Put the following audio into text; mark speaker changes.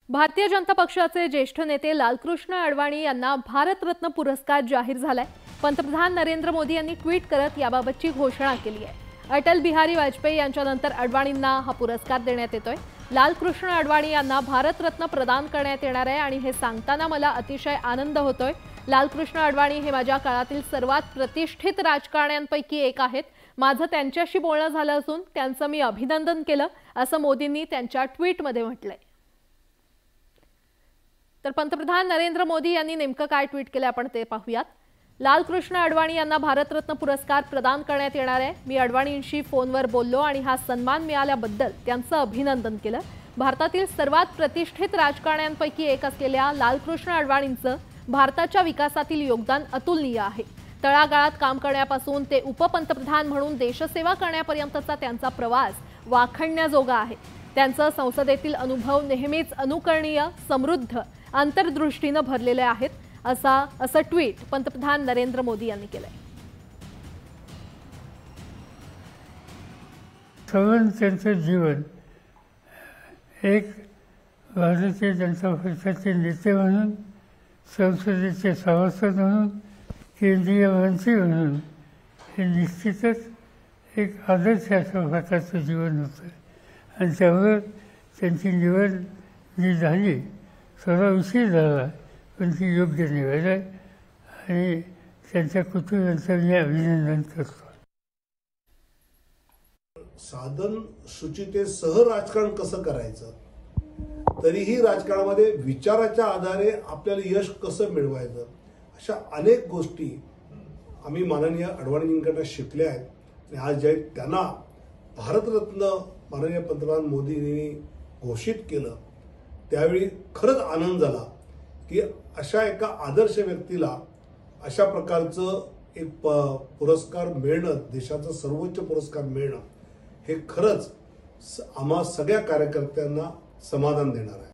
Speaker 1: भारतीय जनता पक्षाचे ज्येष्ठ नेते लालकृष्ण अडवाणी यांना भारतरत्न पुरस्कार जाहीर झालाय। पंतप्रधान नरेंद्र मोदी यांनी ट्विट करत याबाबतची घोषणा केली आहे। अटल बिहारी वाजपेयी यांच्यानंतर अडवाणींना हा पुरस्कार देण्यात येतोय। लालकृष्ण अडवाणी यांना भारतरत्न प्रदान करण्यात येणार आहे आणि हे सांगताना मला अतिशय आनंद होतोय। लालकृष्ण अडवाणी हे माझ्या काळातील सर्वात प्रतिष्ठित राजकारण्यांपैकी एक आहेत। माझं त्यांच्याशी बोलणं झालं असून त्यांचं मी अभिनंदन केलं, असं मोदींनी त्यांच्या ट्विटमध्ये म्हटलंय। तर पंतप्रधान नरेंद्र मोदी यांनी नेमकं काय ट्विट केलं आपण ते पाहूयात। लालकृष्ण अडवाणी यांना भारतरत्न पुरस्कार प्रदान करण्यात येणार आहे। मी अडवाणींशी फोनवर बोललो आणि हा सन्मान मिळाल्याबद्दल त्यांचं अभिनंदन केलं। भारतातील सर्वात प्रतिष्ठित राजकारण्यांपैकी एक असलेल्या लालकृष्ण अडवाणींचं भारताच्या विकासातील योगदान अतुलनीय आहे। तळागाळात काम करण्यापासून ते उपपंतप्रधान म्हणून देशसेवा करण्यापर्यंतचा त्यांचा प्रवास वाखाणण्याजोगा आहे। त्यांचा संसदेतील अनुभव नेहमीच अनुकरणीय, समृद्ध, अंतर्दृष्टीने भरलेले आहेत, असं ट्विट पंतप्रधान नरेंद्र मोदी यांनी केलंय।
Speaker 2: त्यांचं जीवन एक भारतीय जनता पक्षाचे नेते म्हणून, संसदेचे सभासद म्हणून, केंद्रीय मंत्री म्हणून हे निश्चितच एक आदर्श असं भारताचं जीवन होतं आणि त्यामुळे त्यांची निवड जी झाली थोडा उशीर झाला, पण ती योग्य निवड आहे आणि त्यांच्या कुटुंबियांचं मी अभिनंदन करतो।
Speaker 3: साधन शुचितेसह राजकारण कसं करायचं, तरीही राजकारणामध्ये विचाराच्या आधारे आपल्याला यश कसं मिळवायचं, अशा अनेक गोष्टी आम्ही माननीय अडवाणींकडून शिकल्या आहेत आणि आज जे त्यांना भारतरत्न माननीय पंतप्रधान मोदींनी घोषित केलं त्यावेळी खरंच आनंद झाला की अशा एका आदर्श व्यक्तीला अशा प्रकारचं एक पुरस्कार मिळणं, देशाचा सर्वोच्च पुरस्कार मिळणं हे खरंच आम्हा सगळ्या कार्यकर्त्यांना समाधान देणार आहे।